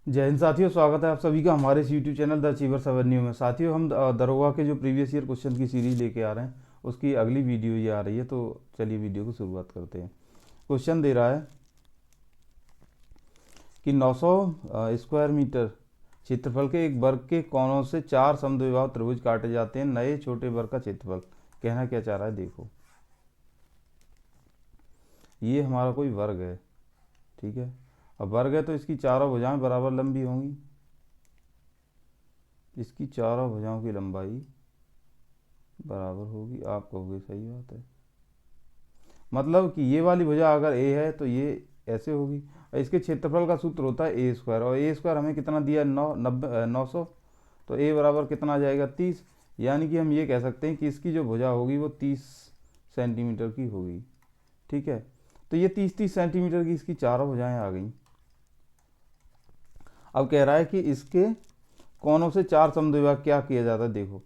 जय हिंद साथियों, स्वागत है आप सभी का हमारे इस YouTube channel the achievers Avenue में। साथियों, हम दरोगा के जो प्रीवियस ईयर क्वेश्चन की सीरीज लेके आ रहे हैं, उसकी अगली वीडियो ये आ रही है। तो चलिए वीडियो को शुरुआत करते हैं। क्वेश्चन दे रहा है कि 900 स्क्वायर मीटर क्षेत्रफल के एक वर्ग के कोनों से 4 समद्विबाहु त्रिभुज काटे जाते हैं। नए छोटे वर्ग का क्षेत्रफल। कहना क्या चाह रहा है, देखो। ये हमारा कोई वर्ग है, ठीक है। अब वर्ग है तो इसकी चारों भुजाएं बराबर लंबी होंगी। इसकी चारों भुजाओं की लंबाई बराबर होगी। आप कहोगे सही बात है, मतलब कि ये वाली भुजा अगर ए है तो ये ऐसे होगी। और इसके क्षेत्रफल का सूत्र होता है ए स्क्वायर, और ए स्क्वायर हमें कितना दिया है, 900। तो ए बराबर कितना आ जाएगा, 30। यानी कि हम ये कह सकते हैं कि इसकी जो भुजा होगी वो 30 सेंटीमीटर की होगी, ठीक है। तो ये 30-30 सेंटीमीटर की इसकी चारों भुजाएं आ गई। अब कह रहा है कि इसके कोनों से 4 समद्विभाग क्या किया जाता है, देखो।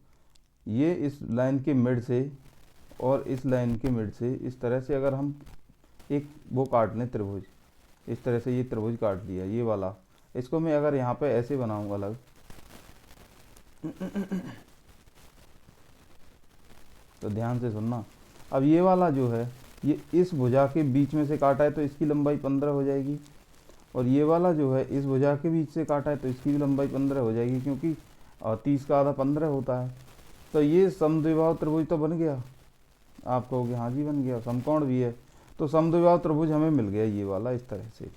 ये इस लाइन के मिड से और इस लाइन के मिड से इस तरह से अगर हम एक वो काट लें त्रिभुज, इस तरह से ये त्रिभुज काट दिया ये वाला। इसको मैं अगर यहाँ पे ऐसे बनाऊँ अलग, तो ध्यान से सुनना। अब ये वाला जो है ये इस भुजा के बीच में से काटा है तो इसकी लंबाई 15 हो जाएगी। और ये वाला जो है इस भुजा के बीच से काटा है तो इसकी भी लंबाई 15 हो जाएगी, क्योंकि 30 का आधा 15 होता है। तो ये समद्विबाहु त्रिभुज तो बन गया। आप कहोगे हाँ जी बन गया, समकोण भी है। तो समद्विबाहु त्रिभुज हमें मिल गया ये वाला इस तरह से।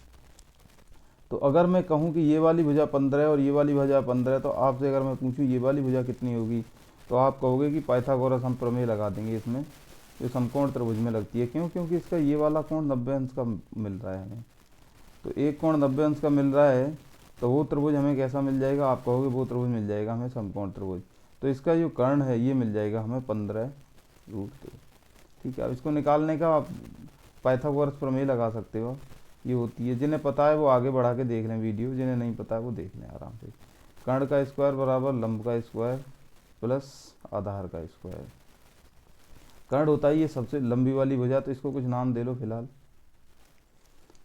तो अगर मैं कहूँ कि ये वाली भुजा 15 है और ये वाली भुजा 15 है, तो आपसे अगर मैं पूछूँ ये वाली भुजा कितनी होगी, तो आप कहोगे कि पाइथागोरस हम प्रमेय लगा देंगे इसमें, जो समकोण त्रिभुज में लगती है। क्यों? क्योंकि इसका ये वाला कोण 90 अंश का मिल रहा है हमें। तो एक कोण 90 अंश का मिल रहा है, तो वो त्रिभुज हमें कैसा मिल जाएगा, आप कहोगे वो त्रिभुज मिल जाएगा हमें समकोण त्रिभुज। तो इसका जो कर्ण है ये मिल जाएगा हमें 15√2, ठीक है। अब इसको निकालने का आप पाइथागोरस प्रमेय लगा सकते हो। ये होती है, जिन्हें पता है वो आगे बढ़ा के देख लें वीडियो, जिन्हें नहीं पता है वो देख लें आराम से। कर्ण का स्क्वायर बराबर लंब का स्क्वायर प्लस आधार का स्क्वायर। कर्ण होता है ये सबसे लंबी वाली भुजा, तो इसको कुछ नाम दे लो फिलहाल।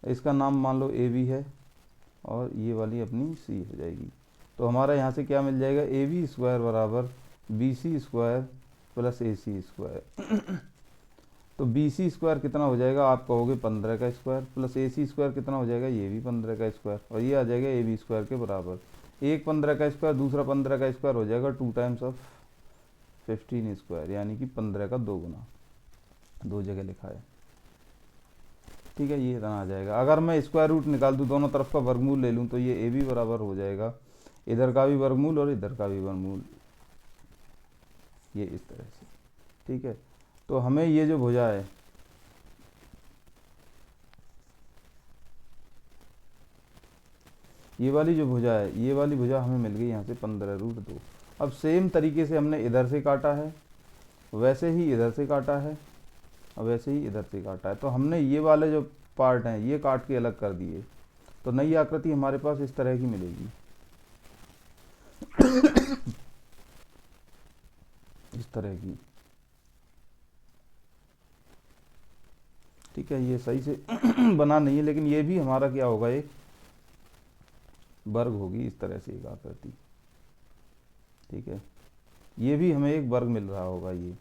इसका नाम मान लो ए बी है, और ये वाली अपनी सी हो जाएगी। तो हमारा यहाँ से क्या मिल जाएगा, ए बी स्क्वायर बराबर बी सी स्क्वायर प्लस ए सी स्क्वायर। तो बी सी स्क्वायर कितना हो जाएगा, आप कहोगे 15 का स्क्वायर, प्लस ए सी स्क्वायर कितना हो जाएगा, ये भी 15 का स्क्वायर, और ये आ जाएगा ए बी स्क्वायर के बराबर। एक 15 का स्क्वायर दूसरा 15 का स्क्वायर हो जाएगा 2 टाइम्स ऑफ 15 स्क्वायर, यानी कि 15 का 2 गुना। 2 जगह लिखा है, ठीक है। ये इतना आ जाएगा। अगर मैं स्क्वायर रूट निकाल दूँ, दोनों तरफ का वर्गमूल ले लूँ, तो ये ए बी बराबर हो जाएगा इधर का भी वर्गमूल और इधर का भी वर्गमूल, ये इस तरह से, ठीक है। तो हमें ये जो भुजा है, ये वाली जो भुजा है, ये वाली भुजा हमें मिल गई यहाँ से 15√2। अब सेम तरीके से हमने इधर से काटा है, वैसे ही इधर से काटा है, और वैसे ही इधर से काटा है। तो हमने ये वाले जो पार्ट हैं ये काट के अलग कर दिए, तो नई आकृति हमारे पास इस तरह की मिलेगी। इस तरह की, ठीक है। ये सही से बना नहीं है, लेकिन ये भी हमारा क्या होगा, एक वर्ग होगी इस तरह से एक आकृति, ठीक है। ये भी हमें एक वर्ग मिल रहा होगा ये,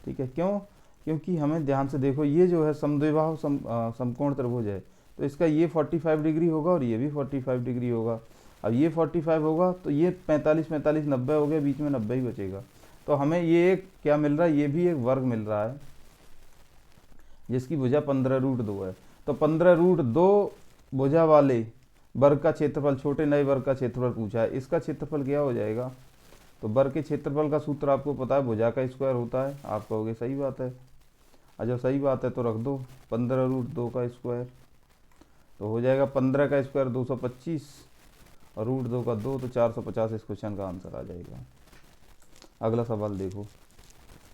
ठीक है। क्यों? क्योंकि हमें ध्यान से देखो, ये जो है समद्विबाहु समकोण त्रिभुज है, तो इसका ये 45 डिग्री होगा और ये भी 45 डिग्री होगा। अब ये 45 होगा तो ये 45 90 हो गया, बीच में 90 ही बचेगा। तो हमें ये एक क्या मिल रहा है, ये भी एक वर्ग मिल रहा है जिसकी भुजा 15√2 है। तो 15√2 भुजा वाले वर्ग का क्षेत्रफल, छोटे नए वर्ग का क्षेत्रफल पूछा है, इसका क्षेत्रफल क्या हो जाएगा। तो वर्ग के क्षेत्रफल का सूत्र आपको पता है, भुजा का स्क्वायर होता है। आप कहोगे सही बात है, अच्छा सही बात है तो रख दो 15√2 का स्क्वायर, तो हो जाएगा 15 का स्क्वायर 225 और √2 का 2, तो 450 इस क्वेश्चन का आंसर आ जाएगा। अगला सवाल देखो।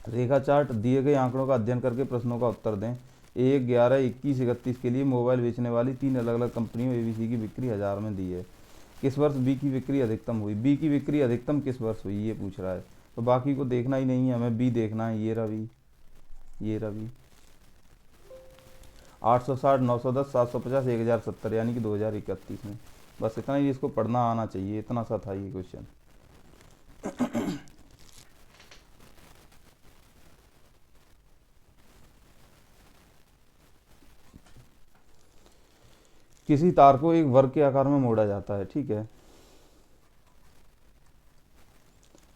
रेखा चार्ट दिए गए आंकड़ों का अध्ययन करके प्रश्नों का उत्तर दें। 1, 11, 21, 31 के लिए मोबाइल बेचने वाली 3 अलग अलग कंपनियों एबीसी की बिक्री 1000 में दी है। किस वर्ष बी की बिक्री अधिकतम हुई? बी की बिक्री अधिकतम किस वर्ष हुई, ये पूछ रहा है। तो बाकी को देखना ही नहीं है, हमें बी देखना है। ये रवि, ये रवि 860, 910, 750, 1070, यानी कि 2031 में। बस इतना ही इसको पढ़ना आना चाहिए, इतना सा था ये क्वेश्चन। किसी तार को एक वर्ग के आकार में मोड़ा जाता है, ठीक है,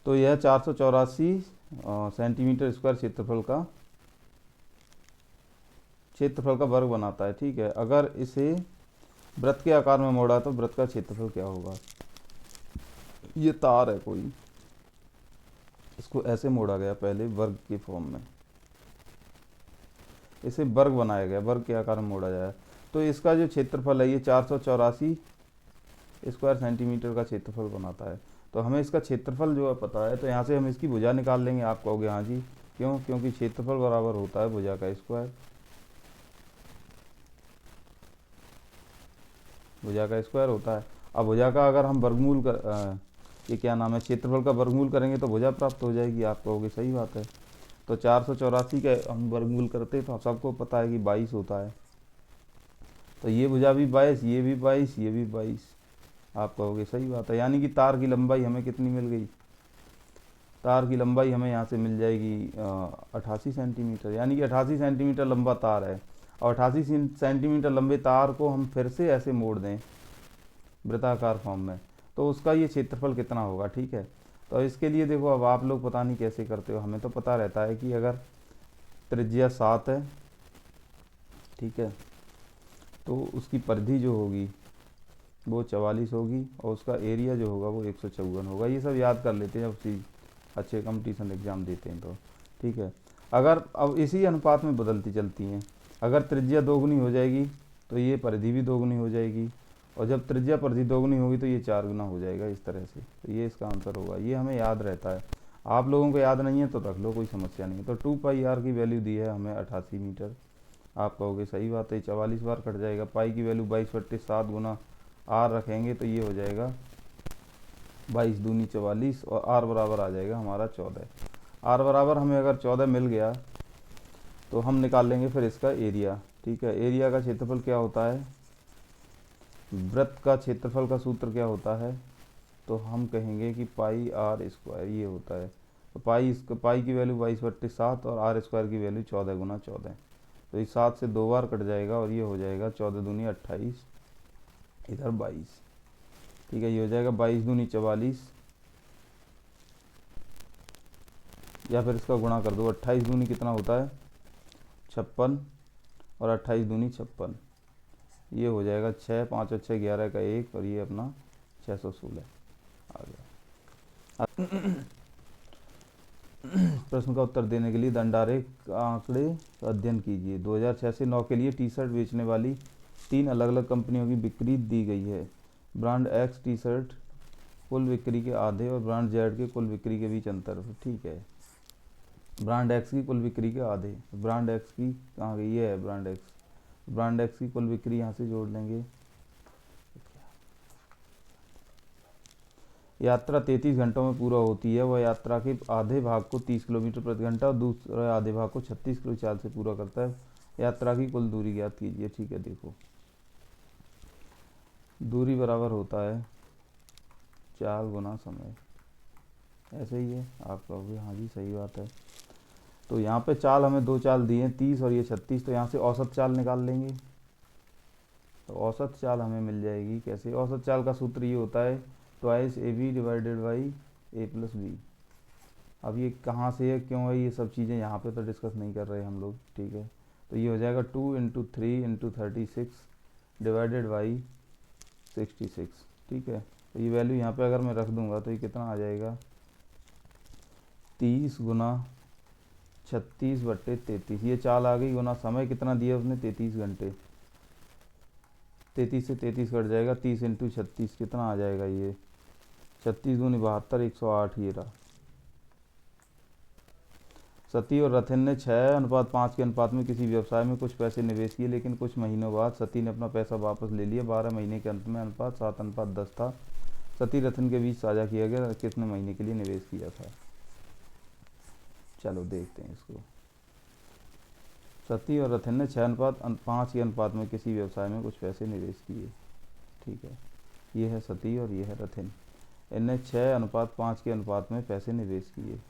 तो यह 484 सेंटीमीटर स्क्वायर क्षेत्रफल का वर्ग बनाता है, ठीक है। अगर इसे वृत्त के आकार में मोड़ा तो वृत्त का क्षेत्रफल क्या होगा। ये तार है कोई, इसको ऐसे मोड़ा गया पहले वर्ग के फॉर्म में, इसे वर्ग बनाया गया, वर्ग के आकार में मोड़ा जाए, तो इसका जो क्षेत्रफल है ये 484 स्क्वायर सेंटीमीटर का क्षेत्रफल बनाता है। तो हमें इसका क्षेत्रफल जो है पता है, तो यहाँ से हम इसकी भुजा निकाल लेंगे। आप कहोगे हाँ जी क्यों, क्योंकि क्षेत्रफल बराबर होता है भुजा का स्क्वायर, भुजा का स्क्वायर होता है। अब भुजा का अगर हम वर्गमूल कर ये क्या नाम है, क्षेत्रफल का वर्गमूल करेंगे तो भुजा प्राप्त हो जाएगी। आप कहोगे सही बात है। तो 484 का हम वर्गमूल करते तो सबको पता है कि 22 होता है, तो ये भुजा भी 22, ये भी 22, ये भी 22। आप कहोगे सही बात है, यानी कि तार की लंबाई हमें कितनी मिल गई, तार की लंबाई हमें यहाँ से मिल जाएगी 88 सेंटीमीटर, यानी कि 88 सेंटीमीटर लंबा तार है। और 88 सेंटीमीटर लंबे तार को हम फिर से ऐसे मोड़ दें वृत्ताकार फॉर्म में, तो उसका ये क्षेत्रफल कितना होगा, ठीक है। तो इसके लिए देखो, अब आप लोग पता नहीं कैसे करते हो, हमें तो पता रहता है कि अगर त्रिज्या 7 है, ठीक है, तो उसकी परिधि जो होगी वो 44 होगी और उसका एरिया जो होगा वो 154 होगा। ये सब याद कर लेते हैं जब अच्छे कंपटीशन एग्ज़ाम देते हैं तो, ठीक है। अगर अब इसी अनुपात में बदलती चलती हैं, अगर त्रिज्या दोगुनी हो जाएगी तो ये परिधि भी दोगुनी हो जाएगी, और जब त्रिज्या परिधि दोगुनी होगी तो ये 4 गुना हो जाएगा, इस तरह से। तो ये इसका आंसर होगा, ये हमें याद रहता है। आप लोगों को याद नहीं है तो रख लो, कोई समस्या नहीं है। तो 2πr की वैल्यू दी है हमें 88 मीटर। आप कहोगे सही बात है, 44 बार कट जाएगा। पाई की वैल्यू 22/7 गुना आर रखेंगे तो ये हो जाएगा 22 दूनी 44, और आर बराबर आ जाएगा हमारा 14। आर बराबर हमें अगर 14 मिल गया तो हम निकाल लेंगे फिर इसका एरिया, ठीक है। एरिया का क्षेत्रफल क्या होता है, वृत्त का क्षेत्रफल का सूत्र क्या होता है, तो हम कहेंगे कि पाई आर स्क्वायर ये होता है। तो पाई की वैल्यू 22/7 और आर स्क्वायर की वैल्यू 14 गुना 14। तो इस 7 से 2 बार कट जाएगा और ये हो जाएगा 14 दूनी 28, इधर 22, ठीक है। ये हो जाएगा 22 दूनी 44, या फिर इसका गुणा कर दो। 28 दूनी कितना होता है 56, और 28 दूनी 56, ये हो जाएगा 6, 5 और 6 11 का 1, और ये अपना 616 आ गया। प्रश्न का उत्तर देने के लिए दंडारेख आंकड़े का अध्ययन कीजिए। 2006 से 9 के लिए टी शर्ट बेचने वाली 3 अलग अलग कंपनियों की बिक्री दी गई है। ब्रांड एक्स टी शर्ट कुल बिक्री के आधे और ब्रांड जेड के कुल बिक्री के बीच अंतर, ठीक है। ब्रांड एक्स की कुल बिक्री के आधे, ब्रांड एक्स की कहाँ गई, ये है ब्रांड एक्स। ब्रांड एक्स की कुल बिक्री यहाँ से जोड़ लेंगे। यात्रा 33 घंटों में पूरा होती है। वह यात्रा के आधे भाग को 30 किलोमीटर प्रति घंटा और दूसरे आधे भाग को 36 किलो चाल से पूरा करता है। यात्रा की कुल दूरी ज्ञात कीजिए, ठीक है। देखो, दूरी बराबर होता है चाल गुना समय, ऐसे ही है। आप कहोगे हाँ जी सही बात है। तो यहाँ पे चाल हमें 2 चाल दिए हैं, 30 और ये 36, तो यहाँ से औसत चाल निकाल लेंगे। तो औसत चाल हमें मिल जाएगी कैसे, औसत चाल का सूत्र ये होता है twice AB divided by A plus B। अब ये कहाँ से है, क्यों है, ये सब चीज़ें यहाँ पे तो डिस्कस नहीं कर रहे हम लोग, ठीक है। तो ये हो जाएगा 2 × 3 × 36 डिवाइडेड बाई 66, ठीक है। तो ये वैल्यू यहाँ पे अगर मैं रख दूंगा तो ये कितना आ जाएगा 30 गुना 36/33। ये चाल आ गई, गुना समय कितना दिया उसने 33 घंटे। 33 से 33 कट जाएगा, 30 × 36 कितना आ जाएगा, ये 36 दूनी 72, 108 ये रहा। सती और रथिन ने 6:5 के अनुपात में किसी व्यवसाय में कुछ पैसे निवेश किए, लेकिन कुछ महीनों बाद सती ने अपना पैसा वापस ले लिया। 12 महीने के अंत में अनुपात 7:10 था। सती रथिन के बीच साझा किया गया, कितने महीने के लिए निवेश किया था। चलो देखते हैं इसको। सती और रथिन ने 6:5 के अनुपात में किसी व्यवसाय में कुछ पैसे निवेश किए, ठीक है। ये है सती और ये है रथिन। इनने 6:5 के अनुपात में पैसे निवेश किए,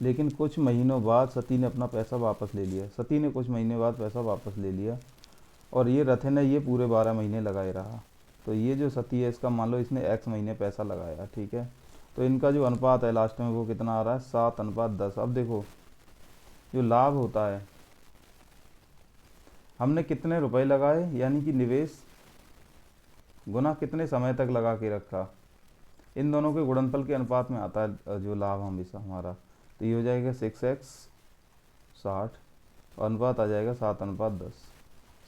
लेकिन कुछ महीनों बाद सती ने अपना पैसा वापस ले लिया। सती ने कुछ महीने बाद पैसा वापस ले लिया और ये रथिन है ये पूरे 12 महीने लगाए रहा। तो ये जो सती है इसका मान लो इसने x महीने पैसा लगाया, ठीक है। तो इनका जो अनुपात है लास्ट में वो कितना आ रहा है, 7:10। अब देखो जो लाभ होता है, हमने कितने रुपए लगाए यानी कि निवेश गुना कितने समय तक लगा के रखा, इन दोनों के गुणनफल के अनुपात में आता है जो लाभ हमेशा हमारा। तो ये हो जाएगा 6x 60 और अनुपात आ जाएगा 7:10।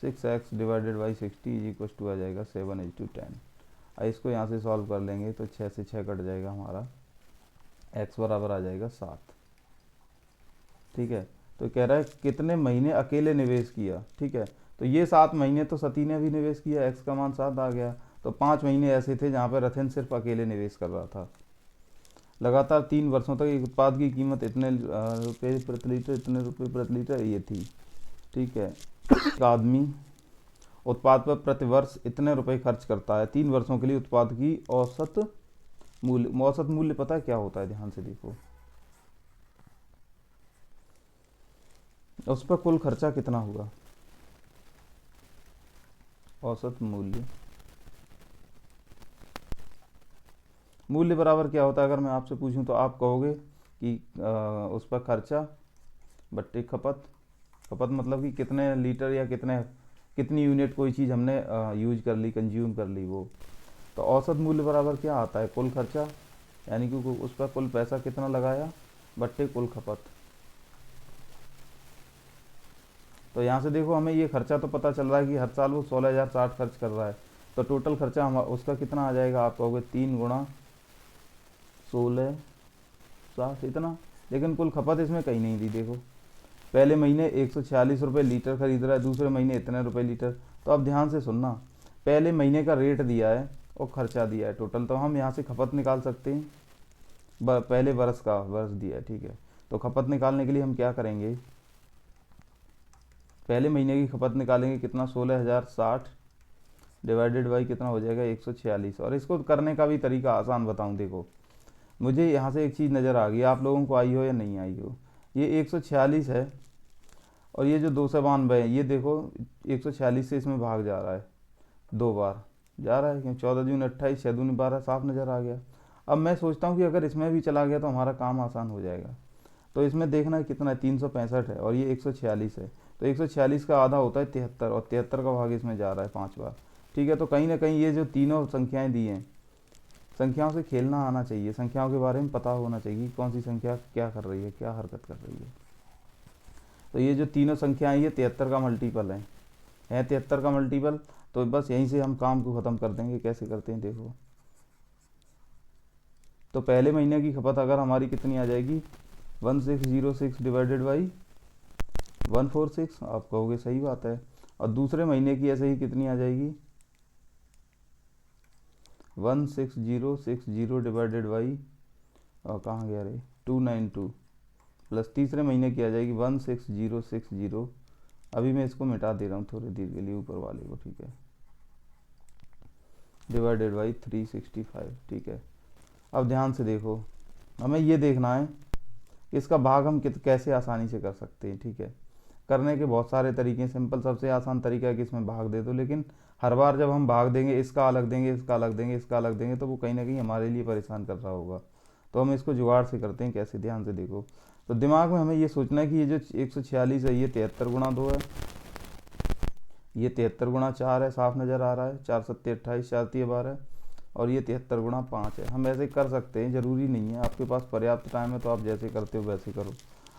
6x divided by 60 is equal to आ जाएगा 7:10। इसको यहाँ से सॉल्व कर लेंगे तो 6 से 6 कट जाएगा हमारा, x बराबर आ जाएगा 7, ठीक है। तो कह रहा है कितने महीने अकेले निवेश किया, ठीक है। तो ये 7 महीने तो सती ने भी निवेश किया, x का मान 7 आ गया। तो 5 महीने ऐसे थे जहाँ पर रथिन सिर्फ अकेले निवेश कर रहा था। लगातार 3 वर्षों तक एक उत्पाद की कीमत इतने रुपये प्रति लीटर, इतने रुपये प्रति लीटर ये थी, ठीक है। एक आदमी उत्पाद पर प्रति वर्ष इतने रुपए खर्च करता है। 3 वर्षों के लिए उत्पाद की औसत मूल्य पता है क्या होता है, ध्यान से देखो। उस पर कुल खर्चा कितना हुआ, औसत मूल्य बराबर क्या होता है। अगर मैं आपसे पूछूं तो आप कहोगे कि उस पर खर्चा बट्टे खपत मतलब कि कितने लीटर या कितनी यूनिट कोई चीज़ हमने यूज कर ली, कंज्यूम कर ली वो। तो औसत मूल्य बराबर क्या आता है, कुल खर्चा यानी कि उस पर कुल पैसा कितना लगाया बट्टे कुल खपत। तो यहाँ से देखो हमें ये खर्चा तो पता चल रहा है कि हर साल वो 16,060 खर्च कर रहा है। तो टोटल खर्चा हम उसका कितना आ जाएगा, आप कहोगे 3 गुणा 16,60 इतना। लेकिन कुल खपत इसमें कहीं नहीं दी, देखो पहले महीने 146 रुपये लीटर खरीद रहा है, दूसरे महीने इतने रुपये लीटर। तो अब ध्यान से सुनना, पहले महीने का रेट दिया है और खर्चा दिया है टोटल। तो हम यहाँ से खपत निकाल सकते हैं, पहले वर्ष दिया है, ठीक है। तो खपत निकालने के लिए हम क्या करेंगे, पहले महीने की खपत निकालेंगे, कितना 16,060 डिवाइडेड बाई कितना हो जाएगा 146। और इसको करने का भी तरीका आसान बताऊं, देखो मुझे यहाँ से एक चीज़ नज़र आ गई, आप लोगों को आई हो या नहीं आई हो। ये 146 है और ये जो 292 है, ये देखो 146 से इसमें भाग जा रहा है, 2 बार जा रहा है, क्यों 14 दूनी 28, 6 दूनी 12, साफ नज़र आ गया। अब मैं सोचता हूँ कि अगर इसमें भी चला गया तो हमारा काम आसान हो जाएगा। तो इसमें देखना है कितना है, 365 है और ये 146 है। तो 146 का आधा होता है 73 और 73 का भाग इसमें जा रहा है 5 बार, ठीक है। तो कहीं ना कहीं ये जो तीनों संख्याएं दी हैं, संख्याओं से खेलना आना चाहिए, संख्याओं के बारे में पता होना चाहिए कि कौन सी संख्या क्या कर रही है, क्या हरकत कर रही है। तो ये जो तीनों संख्याएं ये 73 का मल्टीपल है 73 का मल्टीपल। तो बस यहीं से हम काम को ख़त्म कर देंगे। कैसे करते हैं देखो, तो पहले महीने की खपत अगर हमारी कितनी आ जाएगी 1606 डिवाइडेड बाई 146, आप कहोगे सही बात है। और दूसरे महीने की ऐसे ही कितनी आ जाएगी 16060 डिवाइडेड बाई और कहाँ गया रे 292, प्लस तीसरे महीने की आ जाएगी 16060। अभी मैं इसको मिटा दे रहा हूँ थोड़ी देर के लिए ऊपर वाले को, ठीक है, डिवाइडेड बाई 365, ठीक है। अब ध्यान से देखो, हमें ये देखना है कि इसका भाग हम कैसे आसानी से कर सकते हैं, ठीक है। करने के बहुत सारे तरीके हैं, सिंपल सबसे आसान तरीका है कि इसमें भाग दे दो। लेकिन हर बार जब हम भाग देंगे, इसका अलग देंगे, इसका अलग देंगे, इसका अलग देंगे, तो वो कहीं ना कहीं हमारे लिए परेशान कर रहा होगा। तो हम इसको जुगाड़ से करते हैं, कैसे, ध्यान से देखो। तो दिमाग में हमें ये सोचना है कि ये जो 146 है ये 73 गुणा 2 है, ये 73 गुणा 4 है, साफ नज़र आ रहा है, 4 सत्ते 28, 4 तिये 12, और ये 73 गुणा 5 है। हम ऐसे कर सकते हैं, ज़रूरी नहीं है, आपके पास पर्याप्त टाइम है तो आप जैसे करते हो वैसे करो।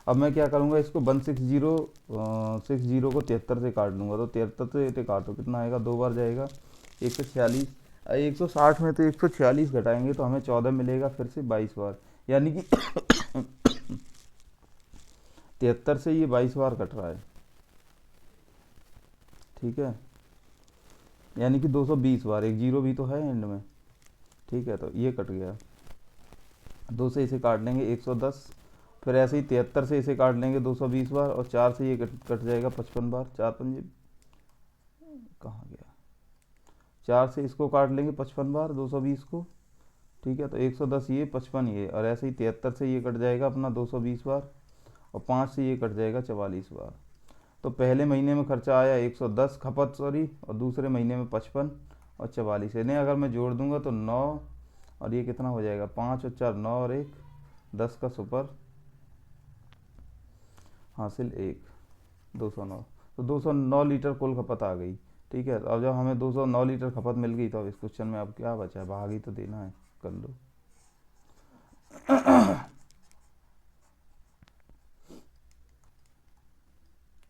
अब मैं क्या करूँगा, इसको 160 को 73 से काट लूँगा। तो 73 से काटो कितना आएगा, 2 बार जाएगा 146। 160 में तो 146 घटाएंगे तो हमें 14 मिलेगा, फिर से 22 बार, यानी कि 73 से ये 22 बार कट रहा है, ठीक है, यानी कि 220 बार। एक जीरो भी तो है एंड में, ठीक है। तो ये कट गया, 2 से इसे काट लेंगे 110, फिर ऐसे ही 73 से इसे काट लेंगे 220 बार, और 4 से ये कट जाएगा 55 बार, 4 पंजे कहाँ गया, 4 से इसको काट लेंगे 55 बार 220 को, ठीक है। तो 110 ये, 55 ये, और ऐसे ही 73 से ये कट जाएगा अपना 220 बार, और 5 से ये कट जाएगा 44 बार। तो पहले महीने में खर्चा आया 110 खपत सॉरी, और दूसरे महीने में 55 और 44। इन्हें अगर मैं जोड़ दूंगा तो 9, और ये कितना हो जाएगा 5 और 4 9 और 1 10 का सुपर हासिल 1 209। तो 209 लीटर कुल खपत आ गई, ठीक है। तो अब जब हमें 209 लीटर खपत मिल गई तो अब इस क्वेश्चन में अब क्या बचा है, भाग ही तो देना है, कर लो।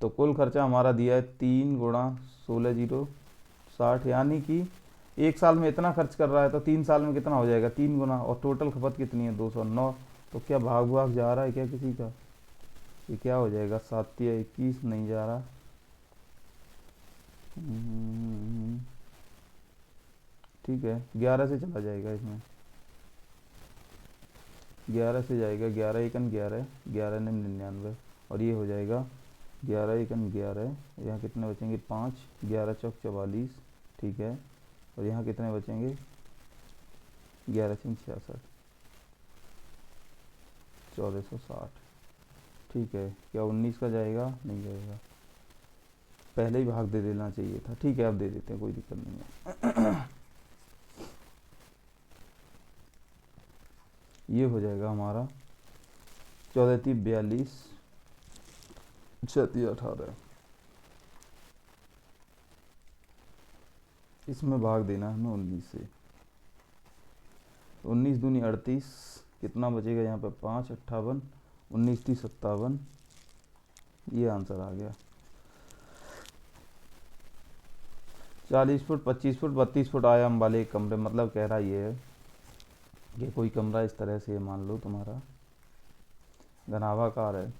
तो कुल खर्चा हमारा दिया है 3 गुणा 16 जीरो 60, यानी कि एक साल में इतना खर्च कर रहा है तो 3 साल में कितना हो जाएगा 3 गुना, और टोटल खपत कितनी है 209। तो क्या भाग भाग जा रहा है क्या किसी का, ये क्या हो जाएगा 7 या 21 नहीं जा रहा, ठीक है 11 से चला जाएगा इसमें, 11 से जाएगा, 11 एकन 11, 11 ने 99, और ये हो जाएगा 11 एकन 11, यहाँ कितने बचेंगे 5, 11 चौक 44, ठीक है। और यहाँ कितने बचेंगे 11 छीन 66, 1460, ठीक है। क्या 19 का जाएगा, नहीं जाएगा, पहले ही भाग दे देना चाहिए था, ठीक है अब दे देते हैं, कोई दिक्कत नहीं है। ये हो जाएगा हमारा 14 3 42 36 18, इसमें भाग देना है हमें 19 से, 19 दूनी 38, कितना बचेगा यहाँ पे 5 58, 19 30 57, ये आंसर आ गया। 40 फुट 25 फुट 32 फुट आयाम वाले एक कमरे, मतलब कह रहा ये है कि कोई कमरा इस तरह से मान लो तुम्हारा घनाभाकार है,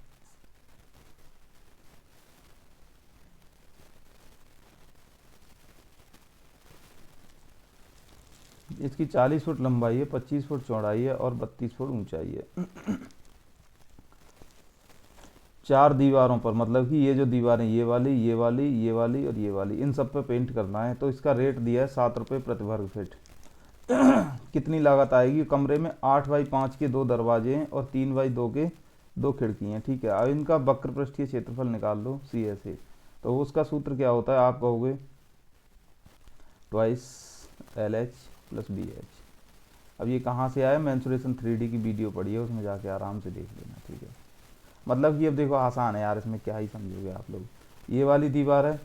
इसकी 40 फुट लंबाई है, 25 फुट चौड़ाई है और 32 फुट ऊंचाई है। 4 दीवारों पर, मतलब कि ये जो दीवारें ये वाली ये वाली ये वाली और ये वाली, इन सब पे पेंट करना है। तो इसका रेट दिया है 7 रुपये प्रति वर्ग फीट। कितनी लागत आएगी, कमरे में 8 बाई 5 के 2 दरवाजे हैं और 3 बाई 2 के 2 खिड़की हैं, ठीक है। अब इनका वक्र पृष्ठीय क्षेत्रफल निकाल लो CSA। तो उसका सूत्र क्या होता है, आप कहोगे ट्वाइस LH प्लस BH। अब ये कहाँ से आया, मेंसुरेशन 3D की वीडियो पड़ी है, उसमें जाके आराम से देख लेना, ठीक है। मतलब कि अब देखो आसान है यार, इसमें क्या ही समझोगे आप लोग। ये वाली दीवार है,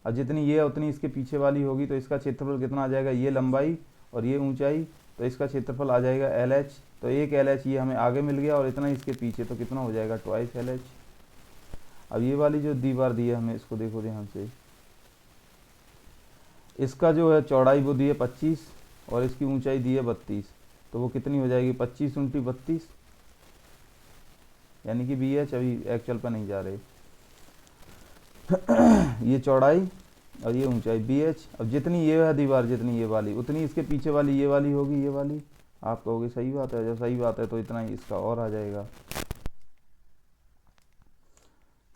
अब जितनी ये उतनी इसके पीछे वाली होगी, तो इसका क्षेत्रफल कितना आ जाएगा, ये लंबाई और ये ऊंचाई, तो इसका क्षेत्रफल आ जाएगा LH। तो एक LH ये हमें आगे मिल गया और इतना इसके पीछे, तो कितना हो जाएगा ट्वाइस LH। अब ये वाली जो दीवार दी है हमें, इसको देखो ध्यान से, इसका जो है चौड़ाई वो दी है 25 और इसकी ऊंचाई दी है 32, तो वो कितनी हो जाएगी 25 × 32, यानी कि BH, अभी एक्चुअल पर नहीं जा रहे। ये चौड़ाई और ये ऊंचाई BH। अब जितनी ये है दीवार, जितनी ये वाली, उतनी इसके पीछे वाली ये वाली होगी, ये वाली। आप कहोगे सही बात है, जब सही बात है तो इतना ही इसका और आ जाएगा।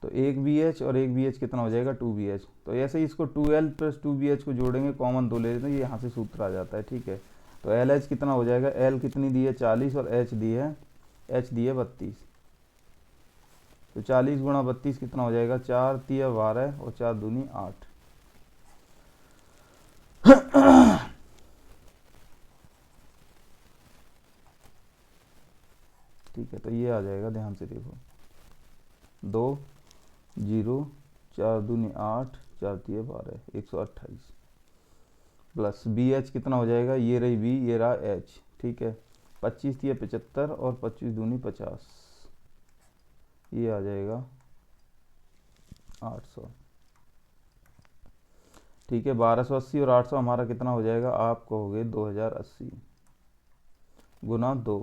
तो एक BH और एक BH कितना हो जाएगा 2BH। तो ऐसे ही इसको 2L प्लस 2BH को जोड़ेंगे, कॉमन 2 ले लेते हैं, ये यहाँ से सूत्र आ जाता है, ठीक है। तो LH कितना हो जाएगा, L कितनी दी है 40 और H दी है 32। तो 40 गुणा 32 कितना हो जाएगा, 4 तिया 12 और 4 दूनी 8। ठीक है, तो ये आ जाएगा, ध्यान से देखो 2 0 4 दूनी 8 4 तिया 12 128 प्लस BH कितना हो जाएगा, ये रही B ये रहा H, ठीक है। 25 तिया 75 और 25 दूनी 50, ये आ जाएगा 800, ठीक है। 1280 और 800 हमारा कितना हो जाएगा, आप कहोगे 2080 गुना 2,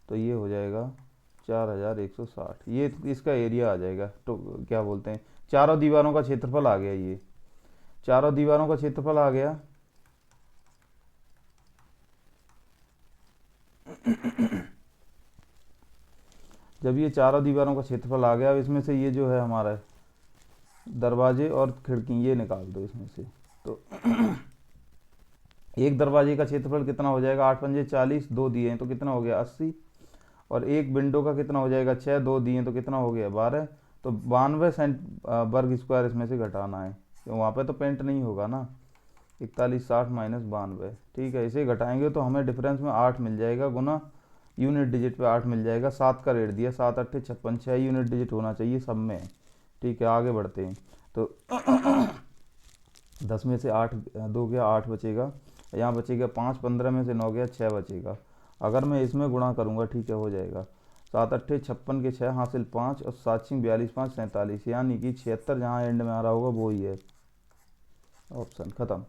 तो ये हो जाएगा 4160। ये इसका एरिया आ जाएगा, तो क्या बोलते हैं, चारों दीवारों का क्षेत्रफल आ गया, ये चारों दीवारों का क्षेत्रफल आ गया। जब ये चारों दीवारों का क्षेत्रफल आ गया, अब इसमें से ये जो है हमारा दरवाजे और खिड़की, ये निकाल दो इसमें से, तो एक दरवाजे का क्षेत्रफल कितना हो जाएगा, 8 पंजे 40, 2 दिए हैं तो कितना हो गया 80, और एक विंडो का कितना हो जाएगा 6, 2 दिए हैं तो कितना हो गया 12। तो 92 वर्ग स्क्वायर इसमें से घटाना है, तो वहाँ पे तो पेंट नहीं होगा ना। 41 60 माइनस 92, ठीक है, इसे घटाएंगे तो हमें डिफरेंस में 8 मिल जाएगा, गुना यूनिट डिजिट पे 8 मिल जाएगा। 7 का रेट दिया, 7 8 56, 6 यूनिट डिजिट होना चाहिए सब में, ठीक है। आगे बढ़ते हैं तो 10 में से 8 2 गया, 8 बचेगा, यहाँ बचेगा 5, 15 में से 9 गया, 6 बचेगा। अगर मैं इसमें गुणा करूँगा, ठीक है, हो जाएगा 7 8 56 के 6 हासिल 5 और 7 6 42 5 47, यानी कि 76 जहाँ एंड में आ रहा होगा वो ही है ऑप्शन, खत्म।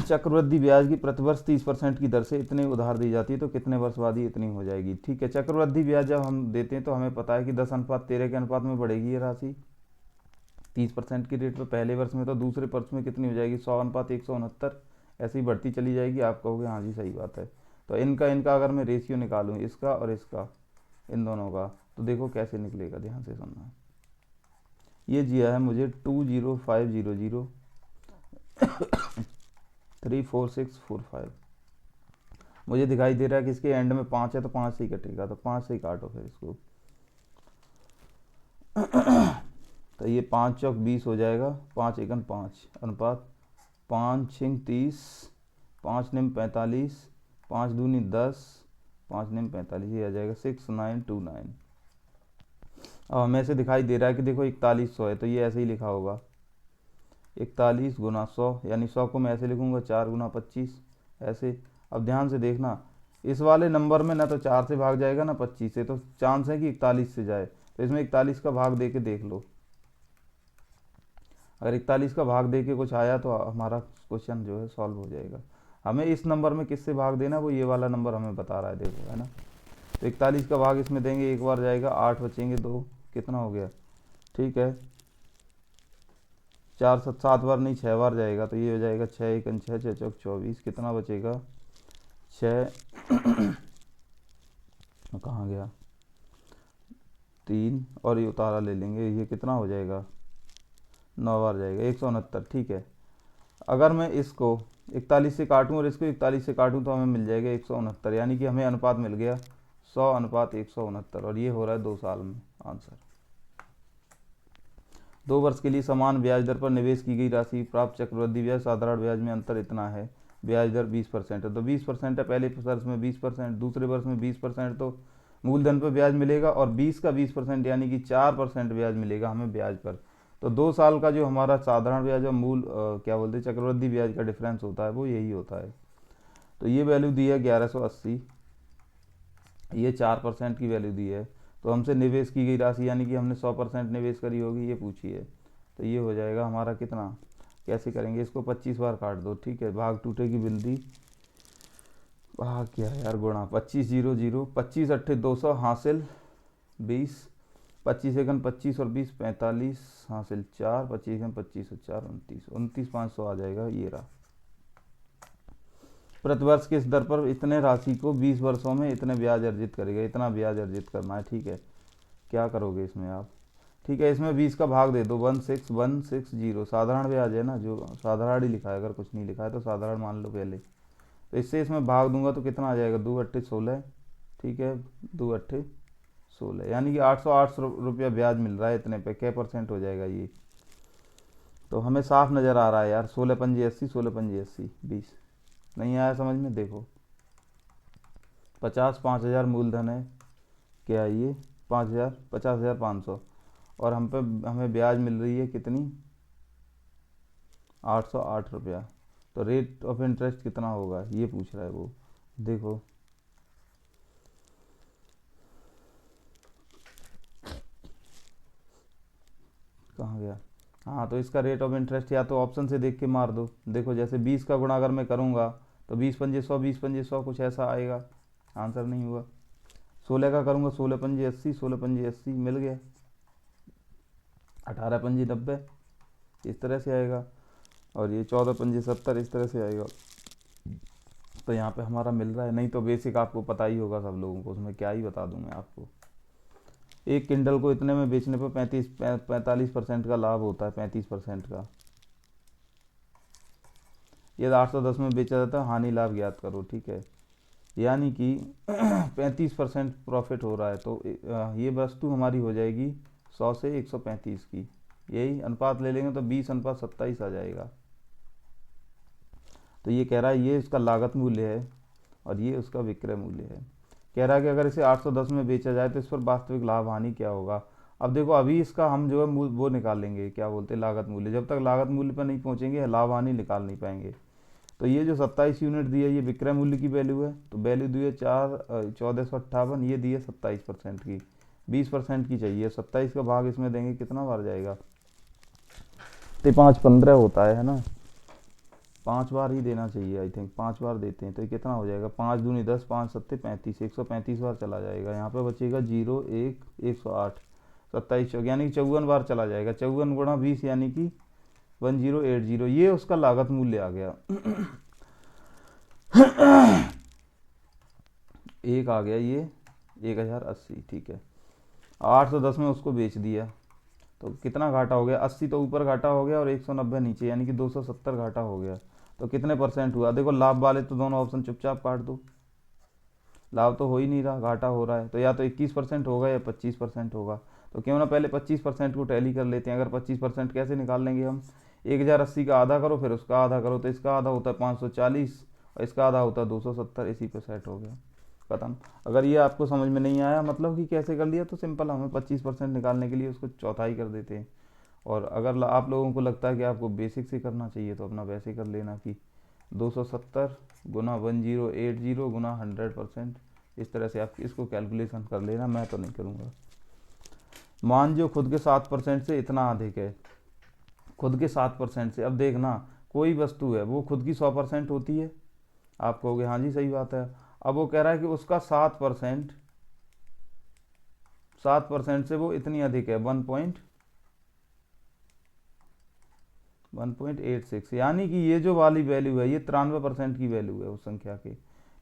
चक्रवृद्धि ब्याज की प्रतिवर्ष 30% की दर से इतने उधार दी जाती है तो कितने वर्ष बाद ही इतनी हो जाएगी, ठीक है। चक्रवृद्धि ब्याज जब हम देते हैं तो हमें पता है कि 10:13 के अनुपात में बढ़ेगी ये राशि 30% की रेट पे पहले वर्ष में, तो दूसरे वर्ष में कितनी हो जाएगी 100:169, ऐसे ही बढ़ती चली जाएगी। आप कहोगे हाँ जी सही बात है। तो इनका अगर मैं रेशियो निकालूँ, इसका और इसका, इन दोनों का, तो देखो कैसे निकलेगा, ध्यान से सुनना। ये दिया है मुझे 20500 34645, मुझे दिखाई दे रहा है कि इसके एंड में 5 है तो 5 से ही कटेगा, तो 5 से ही काटो फिर इसको। तो ये 5 चौक 20 हो जाएगा, 5 एकन 5 अनुपात 5 6 30, 5 निम 45, 5 दूनी 10, 5 निम 45, ये आ जाएगा 6929। अब हमें ऐसे दिखाई दे रहा है कि देखो 4100 है, तो ये ऐसे ही लिखा होगा 41 गुना 100, यानी 100 को मैं ऐसे लिखूंगा 4 गुना 25 ऐसे। अब ध्यान से देखना, इस वाले नंबर में ना तो 4 से भाग जाएगा ना 25 से, तो चांस है कि 41 से जाए, तो इसमें 41 का भाग दे के देख लो। अगर 41 का भाग दे के कुछ आया तो हमारा क्वेश्चन जो है सॉल्व हो जाएगा। हमें इस नंबर में किससे भाग देना, वो ये वाला नंबर हमें बता रहा है, देखो, है ना। तो 41 का भाग इसमें देंगे, एक बार जाएगा, 8 बचेंगे 2, कितना हो गया, ठीक है, 4 7 7 बार नहीं 6 बार जाएगा, तो ये हो जाएगा 6 एकन 6 6 चौक 24, कितना बचेगा 6 कहाँ गया 3, और ये उतारा ले लेंगे, ये कितना हो जाएगा 9 बार जाएगा 169, ठीक है। अगर मैं इसको 41 से काटूं और इसको 41 से काटूं तो हमें मिल जाएगा 169, यानी कि हमें अनुपात मिल गया 100:169, और ये हो रहा है 2 साल में आंसर। 2 वर्ष के लिए समान ब्याज दर पर निवेश की गई राशि प्राप्त चक्रवृद्धि ब्याज साधारण ब्याज में अंतर इतना है, ब्याज दर 20% है, तो 20% है पहले वर्ष में 20%, दूसरे वर्ष में 20%, तो मूलधन पर ब्याज मिलेगा, और 20 का 20% यानी कि 4% ब्याज मिलेगा हमें ब्याज पर। तो 2 साल का जो हमारा साधारण ब्याज और मूल क्या बोलते हैं चक्रवृद्धि ब्याज का डिफरेंस होता है वो यही होता है। तो ये वैल्यू दी है 1180, ये 4% की वैल्यू दी है, तो हमसे निवेश की गई राशि यानी कि हमने 100% निवेश करी होगी, ये पूछी है। तो ये हो जाएगा हमारा कितना, कैसे करेंगे इसको, 25 बार काट दो, ठीक है, भाग टूटेगी बिल्दी, भाग क्या है यार, गुणा 25 0 0, 25 8 200 हासिल 20, 25 एकन 25 और 20 45 हासिल 4, 25 एकन 25 और 4 29, 29,500 आ जाएगा, ये रहा। प्रतिवर्ष किस दर पर इतने राशि को 20 वर्षों में इतने ब्याज अर्जित करेगा, इतना ब्याज अर्जित करना है, ठीक है। क्या करोगे इसमें आप, ठीक है, इसमें 20 का भाग दे दो, 16160, साधारण ब्याज है ना, जो साधारण ही लिखा है, अगर कुछ नहीं लिखा है तो साधारण मान लो पहले। तो इससे इसमें भाग दूंगा तो कितना आ जाएगा, 2 8 16, ठीक है, 2 8 16, यानी कि 808 रुपया ब्याज मिल रहा है इतने पे, क्या परसेंट हो जाएगा ये। तो हमें साफ नज़र आ रहा है यार, 16 पंजे 80, 16 पंजे 80 20, नहीं आया समझ में, देखो 50 मूलधन है, क्या है ये 5000 50,500, और हमें ब्याज मिल रही है कितनी 808 रुपया। तो रेट ऑफ इंटरेस्ट कितना होगा ये पूछ रहा है वो, देखो कहाँ गया, हाँ, तो इसका रेट ऑफ इंटरेस्ट या तो ऑप्शन से देख के मार दो, देखो जैसे 20 का गुणा अगर मैं करूँगा तो 20 पंजे 100, 20 पंजे 100, कुछ ऐसा आएगा, आंसर नहीं हुआ। 16 का करूँगा 16 पंजे 80, 16 पंजे 80 मिल गया, 18 पंजे 90 इस तरह से आएगा, और ये 14 पंजे 70 इस तरह से आएगा। तो यहाँ पे हमारा मिल रहा है, नहीं तो बेसिक आपको पता ही होगा सब लोगों को, उसमें क्या ही बता दूँ मैं आपको। एक किंडल को इतने में बेचने पर 45% का लाभ होता है, 35% का, यदि 810 में बेचा जाता है, हानि लाभ ज्ञात करो। ठीक है, यानी कि 35% प्रॉफिट हो रहा है, तो ये वस्तु हमारी हो जाएगी 100 से 135 की। यही अनुपात ले लेंगे तो 20:27 आ जाएगा। तो ये कह रहा है ये इसका लागत मूल्य है और ये उसका विक्रय मूल्य है। कह रहा है कि अगर इसे 810 में बेचा जाए तो इस पर वास्तविक लाभ हानि क्या होगा। अब देखो, अभी इसका हम जो है वो निकालेंगे, क्या बोलते हैं, लागत मूल्य। जब तक लागत मूल्य पर नहीं पहुंचेंगे लाभ हानि निकाल नहीं पाएंगे। तो ये जो 27 यूनिट दी है ये विक्रय मूल्य की वैल्यू है, तो वैल्यू दी है 1458, ये दी है 27% की। 20% की चाहिए, 27 का भाग इसमें देंगे कितना बार जाएगा, तो 5 15 होता है ना, 5 बार ही देना चाहिए, आई थिंक 5 बार देते हैं। तो ये कितना हो जाएगा, 5 दूनी 10, 5 सत्ते 35, 135 बार चला जाएगा। यहाँ पे बचेगा 0 1 108 27 यानी कि 54 बार चला जाएगा। 54 गुणा 20 यानी कि 1080, ये उसका लागत मूल्य आ गया। एक आ गया ये 1080। ठीक है, 810 में उसको बेच दिया तो कितना घाटा हो गया, 80 तो ऊपर घाटा हो गया और 190 नीचे, यानी कि 270 घाटा हो गया। तो कितने परसेंट हुआ, देखो लाभ वाले तो दोनों ऑप्शन चुपचाप काट दो, लाभ तो हो ही नहीं रहा, घाटा हो रहा है। तो या तो 21% होगा या 25% होगा। तो क्यों ना पहले 25% को टैली कर लेते हैं। अगर 25% कैसे निकाल लेंगे हम, 1080 का आधा करो फिर उसका आधा करो, तो इसका आधा होता है 540 और इसका आधा होता है 270, इसी पे सेट हो गया, खत्म। अगर ये आपको समझ में नहीं आया मतलब कि कैसे कर लिया, तो सिंपल, हमें 25% निकालने के लिए उसको चौथाई कर देते हैं। और अगर आप लोगों को लगता है कि आपको बेसिक से करना चाहिए तो अपना वैसे कर लेना कि 270 गुना 1080 गुना 100%, इस तरह से आप इसको कैलकुलेशन कर लेना, मैं तो नहीं करूँगा। मान जो खुद के 7% से इतना अधिक है, खुद के 7% से। अब देखना, कोई वस्तु है वो खुद की 100% होती है, आप कहोगे हाँ जी सही बात है। अब वो कह रहा है कि उसका 7% से वो इतनी अधिक है, 1.86, यानी कि ये जो वाली वैल्यू है ये 93% की वैल्यू है उस संख्या की।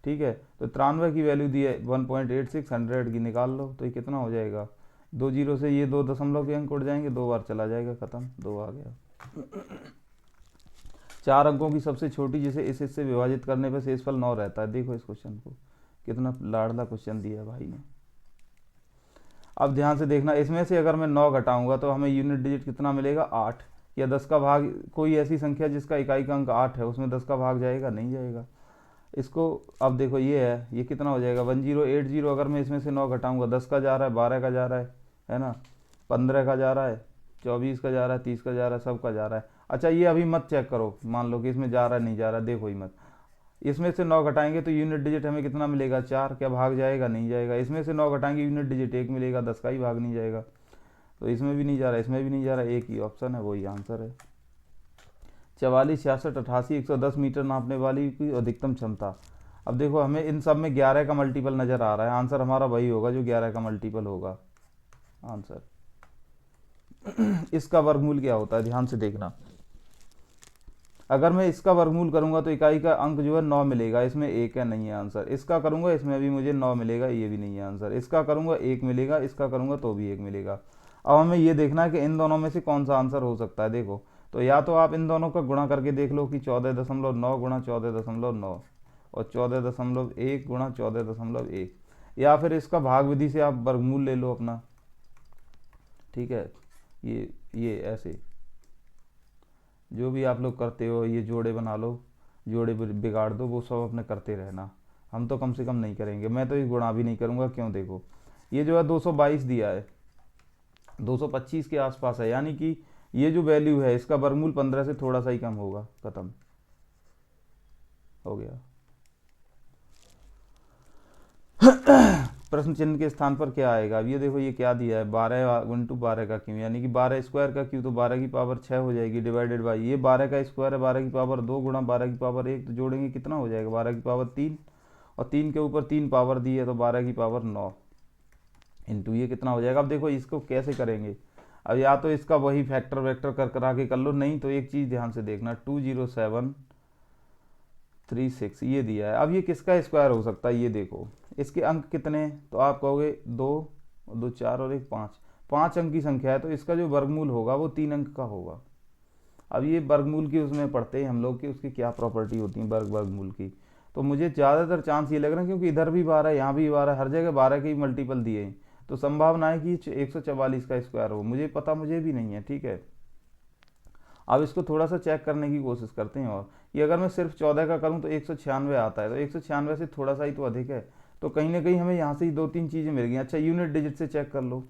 ठीक है, तो 93 की वैल्यू दी है, 1.86 100 की निकाल लो, तो ये कितना हो जाएगा, 2 जीरो से ये 2 दशमलव के अंक उड़ जाएंगे, 2 बार चला जाएगा, खत्म, 2 आ गया। 4 अंकों की सबसे छोटी जिसे इस हिस्से विभाजित करने पर शेषफल 9 रहता है। देखो इस क्वेश्चन को, कितना लाडला क्वेश्चन दिया भाई ने। अब ध्यान से देखना, इसमें से अगर मैं 9 घटाऊंगा तो हमें यूनिट डिजिट कितना मिलेगा, 8, या 10 का भाग, कोई ऐसी संख्या जिसका इकाई का अंक 8 है उसमें 10 का भाग जाएगा, नहीं जाएगा। इसको अब देखो, ये है, ये कितना हो जाएगा 1080, अगर मैं इसमें से 9 घटाऊंगा, 10 का जा रहा है, 12 का जा रहा है ना, 15 का जा रहा है, 24 का जा रहा है, 30 का जा रहा है, सब का जा रहा है। अच्छा ये अभी मत चेक करो, मान लो कि इसमें जा रहा है नहीं जा रहा, देखो ही मत। इसमें से 9 घटाएंगे तो यूनिट डिजिट हमें कितना मिलेगा, 4, क्या भाग जाएगा, नहीं जाएगा। इसमें से 9 घटाएंगे यूनिट डिजिट 1 मिलेगा, 10 का ही भाग नहीं जाएगा। तो इसमें भी नहीं जा रहा, इसमें भी नहीं जा रहा, एक ही ऑप्शन है, वही आंसर है। 44 66 88 110 मीटर नापने वाली की अधिकतम क्षमता। अब देखो हमें इन सब में 11 का मल्टीपल नज़र आ रहा है, आंसर हमारा वही होगा जो 11 का मल्टीपल होगा आंसर। इसका वर्गमूल क्या होता है, ध्यान से देखना। अगर मैं इसका वर्गमूल करूंगा तो इकाई का अंक जो है 9 मिलेगा, इसमें 1 है, नहीं है आंसर। इसका करूंगा इसमें भी मुझे 9 मिलेगा, ये भी नहीं है आंसर। इसका करूंगा 1 मिलेगा, इसका करूंगा तो भी 1 मिलेगा। अब हमें ये देखना है कि इन दोनों में से कौन सा आंसर हो सकता है। देखो, तो या तो आप इन दोनों का गुणा करके देख लो कि 14.9 गुणा 14.9 और 14.1 गुणा 14.1, या फिर इसका भाग विधि से आप वर्गमूल ले लो अपना। ठीक है, ये ऐसे जो भी आप लोग करते हो, ये जोड़े बना लो, जोड़े बिगाड़ दो, वो सब अपने करते रहना। हम तो कम से कम नहीं करेंगे, मैं तो इस गुणा भी नहीं करूँगा। क्यों, देखो ये जो है 222 दिया है, 225 के आसपास है, यानी कि ये जो वैल्यू है इसका वर्गमूल 15 से थोड़ा सा ही कम होगा, खत्म हो गया। प्रश्न चिन्ह के स्थान पर क्या आएगा, अब ये देखो ये क्या दिया है, 12 इंटू 12 का क्यों, यानी कि 12 स्क्वायर का क्यों, तो 12 की पावर 6 हो जाएगी, डिवाइडेड बाई ये 12 का स्क्वायर है, 12 की पावर 2 गुणा 12 की पावर 1, तो जोड़ेंगे कितना हो जाएगा, 12 की पावर 3 और 3 के ऊपर 3 पावर दी है तो 12 की पावर 9 इंटू ये कितना हो जाएगा। अब देखो इसको कैसे करेंगे, अब या तो इसका वही फैक्टर वैक्टर कर आके कर लो, नहीं तो एक चीज़ ध्यान से देखना, 20736 ये दिया है। अब ये किसका स्क्वायर हो सकता है, ये देखो इसके अंक कितने हैं, तो आप कहोगे 2 2 4 और 1 5, 5 अंक की संख्या है, तो इसका जो वर्गमूल होगा वो 3 अंक का होगा। अब ये वर्गमूल की उसमें पढ़ते हैं हम लोग कि उसकी क्या प्रॉपर्टी होती है वर्गमूल की। तो मुझे ज़्यादातर चांस ये लग रहा है क्योंकि इधर भी 12 यहाँ भी 12, हर जगह 12 के ही मल्टीपल दिए हैं, तो संभावना है कि 144 का स्क्वायर हो। मुझे भी नहीं है, ठीक है। अब इसको थोड़ा सा चेक करने की कोशिश करते हैं। और ये अगर मैं सिर्फ 14 का करूँ तो 196 आता है, तो 196 से थोड़ा सा ही तो अधिक है, तो कहीं ना कहीं हमें यहाँ से ही 2-3 चीज़ें मिल गई। अच्छा, यूनिट डिजिट से चेक कर लो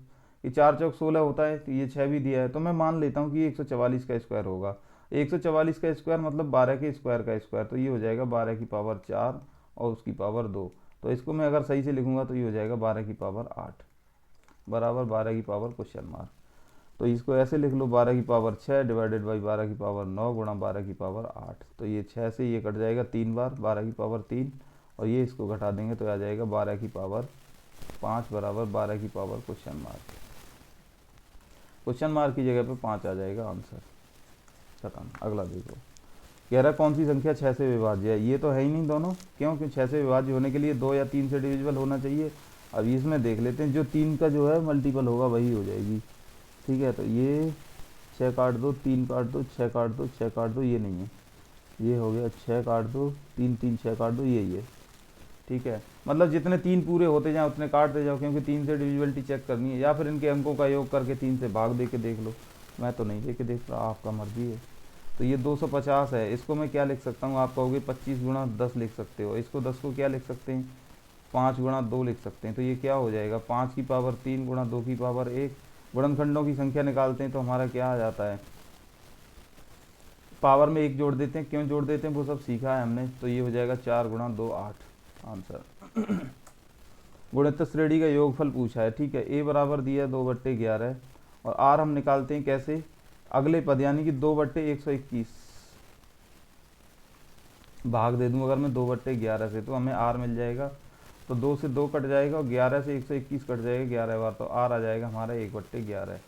कि 4 चौक 16 होता है, तो ये 6 भी दिया है, तो मैं मान लेता हूँ कि 144 का स्क्वायर होगा। 144 का स्क्वायर मतलब 12 के स्क्वायर का स्क्वायर, तो ये हो जाएगा 12 की पावर 4 और उसकी पावर 2। तो इसको मैं अगर सही से लिखूंगा तो ये हो जाएगा 12 की पावर 8 बराबर 12 की पावर क्वेश्चन मार्क। तो इसको ऐसे लिख लो 12 की पावर 6 डिवाइडेड बाई 12 की पावर 9 गुणा 12 की पावर 8। तो ये 6 से ये कट जाएगा 3 बार, 12 की पावर 3, और ये इसको घटा देंगे तो आ जाएगा 12 की पावर 5 बराबर 12 की power question mark. Question mark की जगह पे 5 आ जाएगा आंसर। खत्म। अगला देखो, कह रहा कौन सी संख्या 6 से विभाज्य है। ये तो है ही नहीं दोनों, क्योंकि 6 से विभाज्य होने के लिए 2 या 3 से डिविजिबल होना चाहिए। अब इसमें देख लेते हैं, जो 3 का जो है मल्टीपल होगा वही हो जाएगी, ठीक है। तो ये 6 काट दो, 3 काट दो, 6 काट दो, 6 काट दो, ये नहीं है, ये हो गया 6 काट दो, 3 3 6 काट दो, यही है, ठीक है। मतलब जितने 3 पूरे होते जाए उतने काटते जाओ, क्योंकि 3 से डिविजिबिलिटी चेक करनी है, या फिर इनके अंकों का योग करके 3 से भाग दे के देख लो। मैं तो नहीं दे के देख रहा, आपका मर्जी है। तो ये 250 है, इसको मैं क्या लिख सकता हूँ, आप कहोगे 25 गुणा 10 लिख सकते हो। इसको 10 को क्या लिख सकते हैं, 5 गुणा 2 लिख सकते हैं। तो ये क्या हो जाएगा, 5 की पावर 3 गुणा 2 की पावर 1। गुणनखंडों की संख्या निकालते हैं तो हमारा क्या आ जाता है, पावर में 1 जोड़ देते हैं। क्यों जोड़ देते हैं वो सब सीखा है हमने। तो ये हो जाएगा 4 गुणा 2 8 आंसर। गुणित श्रेणी का योगफल पूछा है, ठीक है। ए बराबर दिया है 2/11, और आर हम निकालते हैं कैसे, अगले पद यानी कि 2/121 भाग दे दूं अगर मैं 2/11 से, तो हमें आर मिल जाएगा। तो 2 से 2 कट जाएगा और 11 से 121 कट जाएगा 11 बार, तो आर आ जाएगा हमारा 1/11।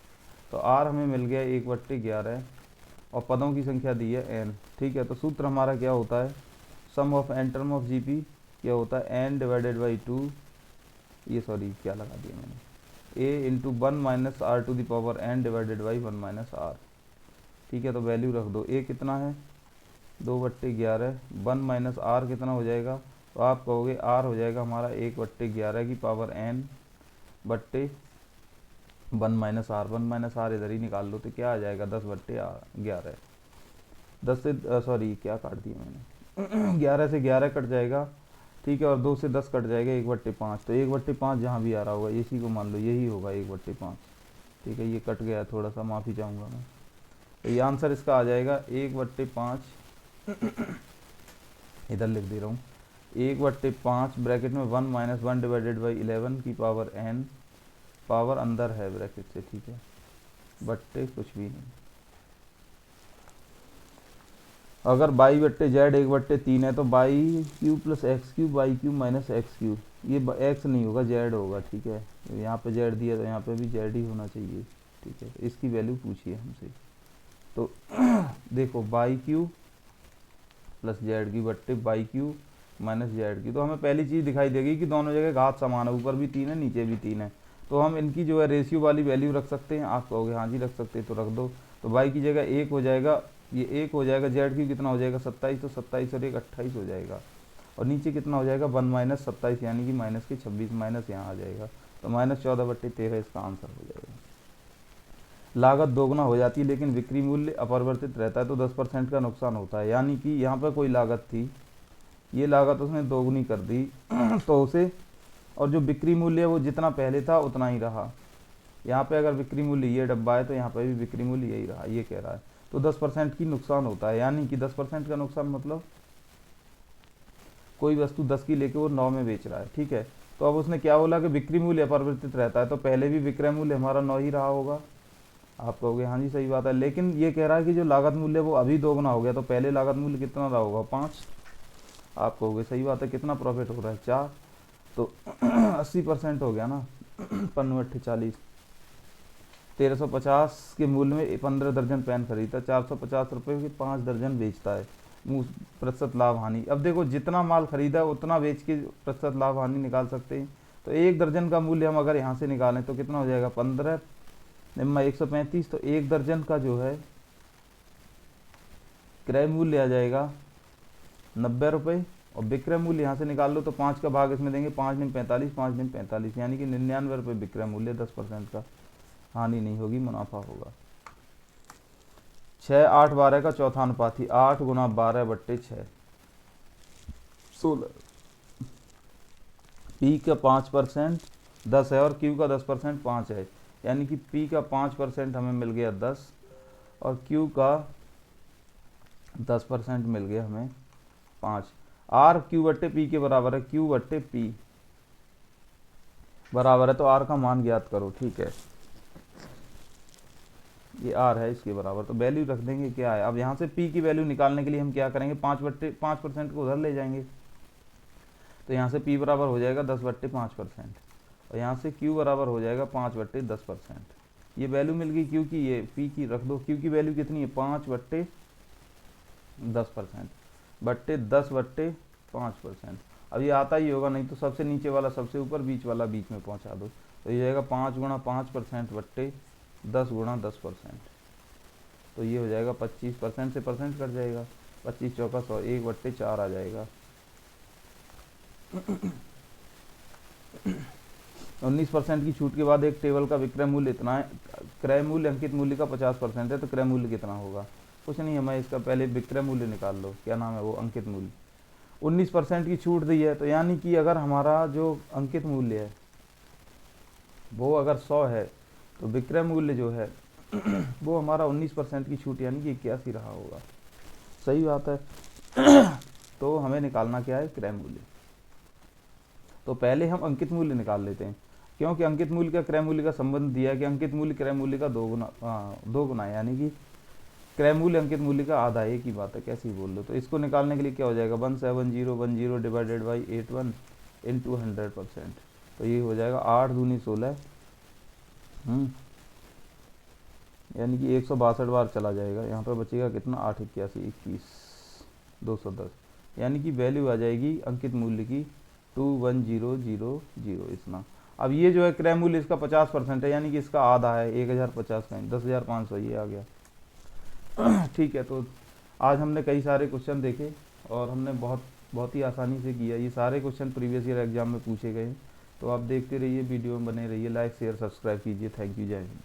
तो आर हमें मिल गया 1/11, और पदों की संख्या दी है एन, ठीक है। तो सूत्र हमारा क्या होता है, sum of n term of GP क्या होता है, एन डिवाइडेड बाई 2, ये सॉरी क्या लगा दिया मैंने, a into 1 minus r to the power n divided by 1 minus r, ठीक है। तो वैल्यू रख दो, ए कितना है 2/11, 1 माइनस आर कितना हो जाएगा, तो आप कहोगे आर हो जाएगा हमारा 1/11 की पावर एन बट्टे 1 माइनस आर। 1 माइनस आर इधर ही निकाल लो तो क्या आ जाएगा 10/11। 10 से सॉरी क्या काट दिया मैंने 11 से 11 कट जाएगा, ठीक है, और 2 से 10 कट जाएगा 1/5। तो 1/5 जहाँ भी आ रहा होगा इसी को मान लो यही होगा 1/5, ठीक है। ये कट गया, थोड़ा सा माफ़ी चाहूँगा मैं। तो ये आंसर इसका आ जाएगा 1/5 इधर लिख दे रहा हूँ, 1/5 ब्रैकेट में 1 माइनस 1 डिवाइडेड बाई 11 की पावर एन, पावर अंदर है ब्रैकेट से, ठीक है, बट्टे कुछ भी नहीं। अगर y/z 1/3 है तो y³ plus x³ y³ minus x³, ये x नहीं होगा z होगा, ठीक है। यहाँ पे z दिया तो यहाँ पे भी z ही होना चाहिए, ठीक है। इसकी वैल्यू पूछिए हमसे। तो देखो y³ प्लस z³ बट्टे y³ माइनस z³, तो हमें पहली चीज़ दिखाई देगी कि दोनों जगह घात समान है, ऊपर भी 3 है नीचे भी 3 है। तो हम इनकी जो है रेशियो वाली वैल्यू रख सकते हैं। आप कहोगे हाँ जी रख सकते हैं, तो रख दो। तो y की जगह 1 हो जाएगा, ये 1 हो जाएगा, z³ कितना हो जाएगा 27, तो 27 और 1 28 हो जाएगा। और नीचे कितना हो जाएगा 1 माइनस 27 यानी कि माइनस के 26, माइनस यहाँ आ जाएगा, तो माइनस 14/13 इसका आंसर हो जाएगा। लागत दोगुना हो जाती है लेकिन बिक्री मूल्य अपरिवर्तित रहता है, तो 10% का नुकसान होता है। यानी कि यहाँ पर कोई लागत थी, ये लागत उसने दोगुनी कर दी तो उसे, और जो बिक्री मूल्य है वो जितना पहले था उतना ही रहा। यहाँ पे अगर बिक्री मूल्य ये डब्बा है तो यहाँ पे भी बिक्री मूल्य यही रहा, ये कह रहा है। तो 10% की नुकसान होता है, यानी कि 10% का नुकसान मतलब कोई वस्तु 10 की लेके वो 9 में बेच रहा है, ठीक है। तो अब उसने क्या बोला कि बिक्री मूल्य अपरिवर्तित रहता है, तो पहले भी विक्रय मूल्य हमारा 9 ही रहा होगा। आप कहोगे हाँ जी सही बात है, लेकिन ये कह रहा है कि जो लागत मूल्य वो अभी दोगुना हो गया, तो पहले लागत मूल्य कितना रहा होगा 5। आप कहोगे सही बात है, कितना प्रॉफिट हो रहा है 4, तो 80% हो गया ना 15/40, 1350 के मूल्य में 15 दर्जन पेन खरीदता, 450 रुपये के 5 दर्जन बेचता है, प्रतिशत लाभ हानि। अब देखो जितना माल खरीदा उतना बेच के प्रतिशत लाभ हानि निकाल सकते हैं। तो 1 दर्जन का मूल्य हम अगर यहाँ से निकालें तो कितना हो जाएगा 15 निम्मा 135, तो 1 दर्जन का जो है क्रय मूल्य आ जाएगा 90 रुपये और विक्रय मूल्य यहाँ से निकाल लो तो 5 का भाग इसमें देंगे, 5 दिन 45, 5 दिन 45, यानी कि 99 रुपये विक्रय मूल्य। 10% का हानि नहीं होगी, मुनाफा होगा। 6, 8, 12 का चौथा अनुपाती 8 गुना 12/6 16। पी का 5% 10 है और क्यू का 10% 5 है, यानी कि पी का 5% हमें मिल गया 10 और क्यू का 10% मिल गया हमें 5। आर क्यू बट्टे पी के बराबर है, क्यू बट्टे पी बराबर है, तो आर का मान ज्ञात करो। ठीक है, ये आर है, इसके बराबर, तो वैल्यू रख देंगे क्या है। अब यहाँ से पी की वैल्यू निकालने के लिए हम क्या करेंगे, 5% को उधर ले जाएंगे, तो यहाँ से पी बराबर हो जाएगा 10/5% और यहाँ से क्यू बराबर हो जाएगा 5/10%। ये वैल्यू मिल गई क्यू की, ये पी की रख दो। क्यू की वैल्यू कितनी है, 5/10% बट्टे 10/5%। अब ये आता ही होगा, नहीं तो सबसे नीचे वाला सबसे ऊपर, बीच वाला बीच में पहुंचा दो, तो ये जाएगा 5 गुणा 5% बट्टे 10 गुणा 10%, तो ये हो जाएगा 25%, से परसेंट कट जाएगा, 25 चौका 100, 1/4 आ जाएगा। 19% की छूट के बाद एक टेबल का विक्रय मूल्य इतना है, क्रय मूल्य अंकित मूल्य का 50% है, तो क्रय मूल्य कितना होगा। कुछ नहीं, हमें इसका पहले विक्रय मूल्य निकाल लो, क्या नाम है वो, अंकित मूल्य। 19% की छूट दी है, तो यानी कि अगर हमारा जो अंकित मूल्य है वो अगर 100 है, तो विक्रय मूल्य जो है वो हमारा 19% की छूट यानी कि 81 रहा होगा। सही बात है। तो हमें निकालना क्या है, क्रय मूल्य। तो पहले हम अंकित मूल्य निकाल लेते हैं, क्योंकि अंकित मूल्य का क्रय मूल्य का संबंध दिया है कि अंकित मूल्य क्रय मूल्य का 2 गुना है, यानी कि क्रय मूल्य अंकित मूल्य का आधा। एक ही बात है, कैसी बोल लो। तो इसको निकालने के लिए क्या हो जाएगा, 17010 डिवाइडेड बाई 81 इंटू 100%, तो ये हो जाएगा 8 दूनी 16, यानी कि 162 बार चला जाएगा। यहाँ पर बचेगा कितना, 8 81 21 210, यानी कि वैल्यू आ जाएगी अंकित मूल्य की 21000 इतना। अब ये जो है क्रय मूल्य इसका 50% है, यानी कि इसका आधा है, 1050 का 10,500 ये आ गया। ठीक है, तो आज हमने कई सारे क्वेश्चन देखे और हमने बहुत ही आसानी से किया। ये सारे क्वेश्चन प्रीवियस ईयर एग्जाम में पूछे गए, तो आप देखते रहिए, वीडियो में बने रहिए, लाइक शेयर सब्सक्राइब कीजिए। थैंक यू, जय हिंद।